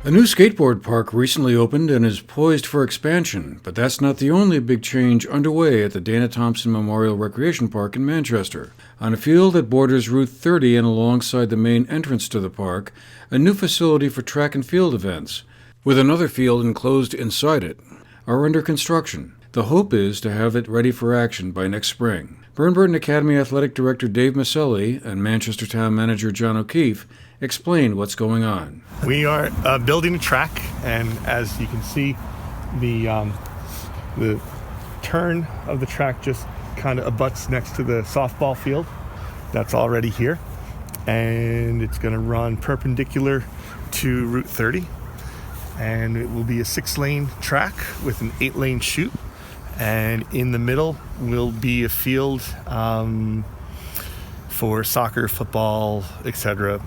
A new skateboard park recently opened and is poised for expansion, but that's not the only big change underway at the Dana Thompson Memorial Recreation Park in Manchester. On a field that borders Route 30 and alongside the main entrance to the park, a new facility for track and field events, with another field enclosed inside it, are under construction. The hope is to have it ready for action by next spring. Burton Academy Athletic Director Dave Maselli and Manchester Town Manager John O'Keefe explain what's going on. We are building a track, and as you can see, the turn of the track just kind of abuts next to the softball field. That's already here, and it's going to run perpendicular to Route 30, and it will be a 6-lane track with an 8-lane chute, and in the middle will be a field for soccer, football, etc.,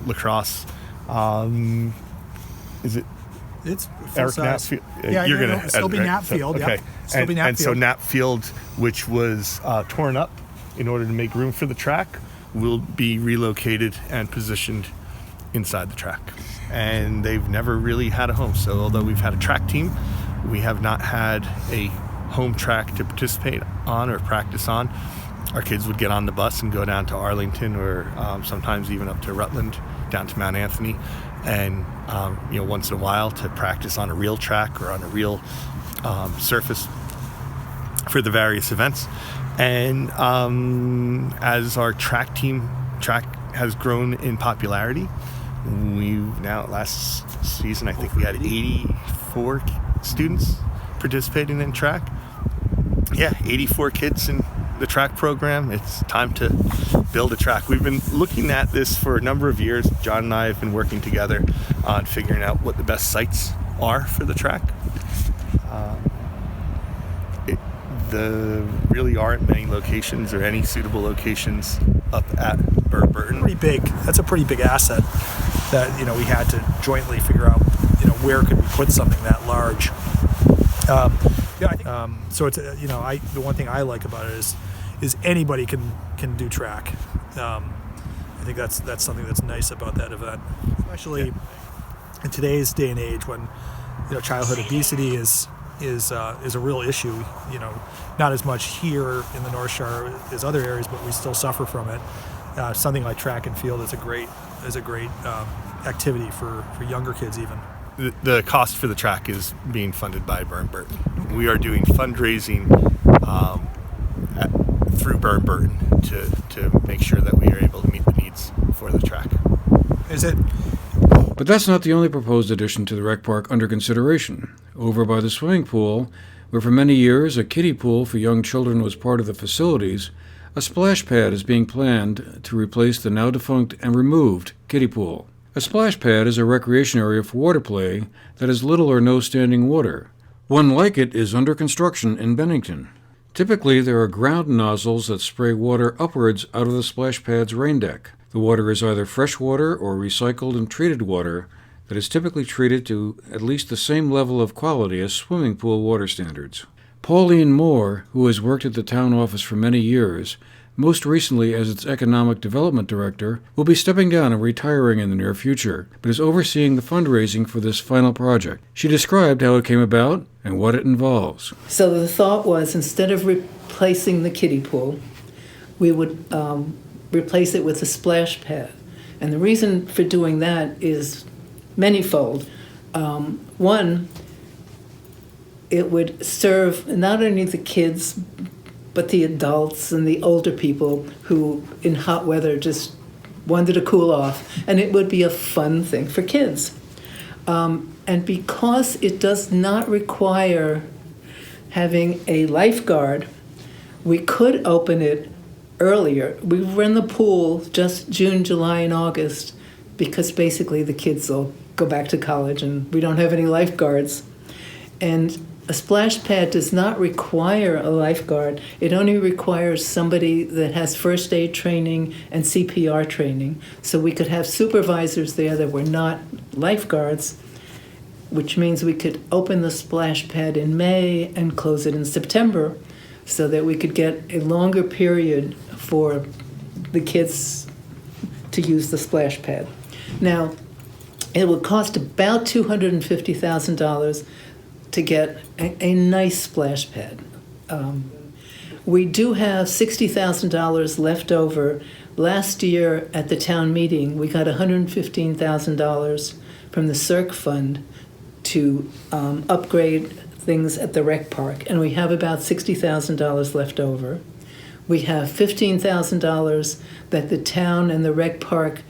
lacrosse. Is it? It's Eric size. Field? Yeah, you're going to it'll still be Nat Field. Okay, Yep. Still be Nat and so Field. Nat Field, which was torn up in order to make room for the track, will be relocated and positioned inside the track. And they've never really had a home. So although we've had a track team, we have not had a home track to participate on or practice on. Our kids would get on the bus and go down to Arlington, or sometimes even up to Rutland, down to Mount Anthony, and once in a while to practice on a real track or on a real surface for the various events. And as our track has grown in popularity, we've now, last season I think we had 84 students participating in track. Yeah, 84 kids in the track program. It's time to build a track. We've been looking at this for a number of years. John and I have been working together on figuring out what the best sites are for the track. There really aren't many locations or any suitable locations up at Burton. Pretty big. That's a pretty big asset that we had to jointly figure out where could we put something that large. I think, so it's the one thing I like about it is anybody can do track. I think that's something that's nice about that event, especially in today's day and age when childhood obesity is a real issue. Not as much here in the North Shore as other areas, but we still suffer from it. Something like track and field is a great activity for younger kids even. The cost for the track is being funded by Burton. We are doing fundraising through Burton to make sure that we are able to meet the needs for the track. Is it? But that's not the only proposed addition to the rec park under consideration. Over by the swimming pool, where for many years a kiddie pool for young children was part of the facilities, a splash pad is being planned to replace the now defunct and removed kiddie pool. A splash pad is a recreation area for water play that has little or no standing water. One like it is under construction in Bennington. Typically, there are ground nozzles that spray water upwards out of the splash pad's rain deck. The water is either fresh water or recycled and treated water that is typically treated to at least the same level of quality as swimming pool water standards. Pauline Moore, who has worked at the town office for many years, most recently as its economic development director, will be stepping down and retiring in the near future, but is overseeing the fundraising for this final project. She described how it came about and what it involves. So the thought was, instead of replacing the kiddie pool, we would replace it with a splash pad. And the reason for doing that is manyfold. One, it would serve not only the kids, but the adults and the older people who in hot weather just wanted to cool off. And it would be a fun thing for kids. And because it does not require having a lifeguard, we could open it earlier. We run the pool just June, July, and August because basically the kids will go back to college and we don't have any lifeguards. And a splash pad does not require a lifeguard. It only requires somebody that has first aid training and CPR training. So we could have supervisors there that were not lifeguards, which means we could open the splash pad in May and close it in September so that we could get a longer period for the kids to use the splash pad. Now, It would cost about $250,000 to get a nice splash pad. We do have $60,000 left over. Last year at the town meeting, we got $115,000 from the CERC fund to upgrade things at the rec park, and we have about $60,000 left over. We have $15,000 that the town and the rec park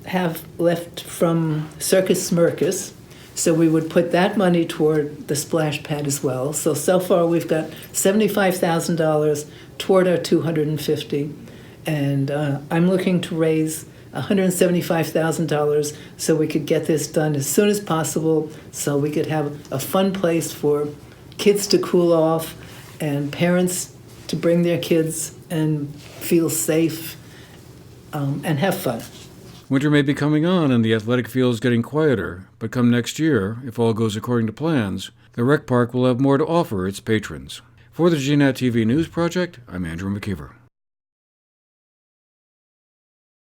have left from Circus Smirkus, so we would put that money toward the splash pad as well. So far we've got $75,000 toward our $250,000, and I'm looking to raise $175,000 so we could get this done as soon as possible, so we could have a fun place for kids to cool off and parents to bring their kids and feel safe and have fun. Winter may be coming on and the athletic field is getting quieter, but come next year, if all goes according to plans, the rec park will have more to offer its patrons. For the GNAT-TV News Project, I'm Andrew McKeever.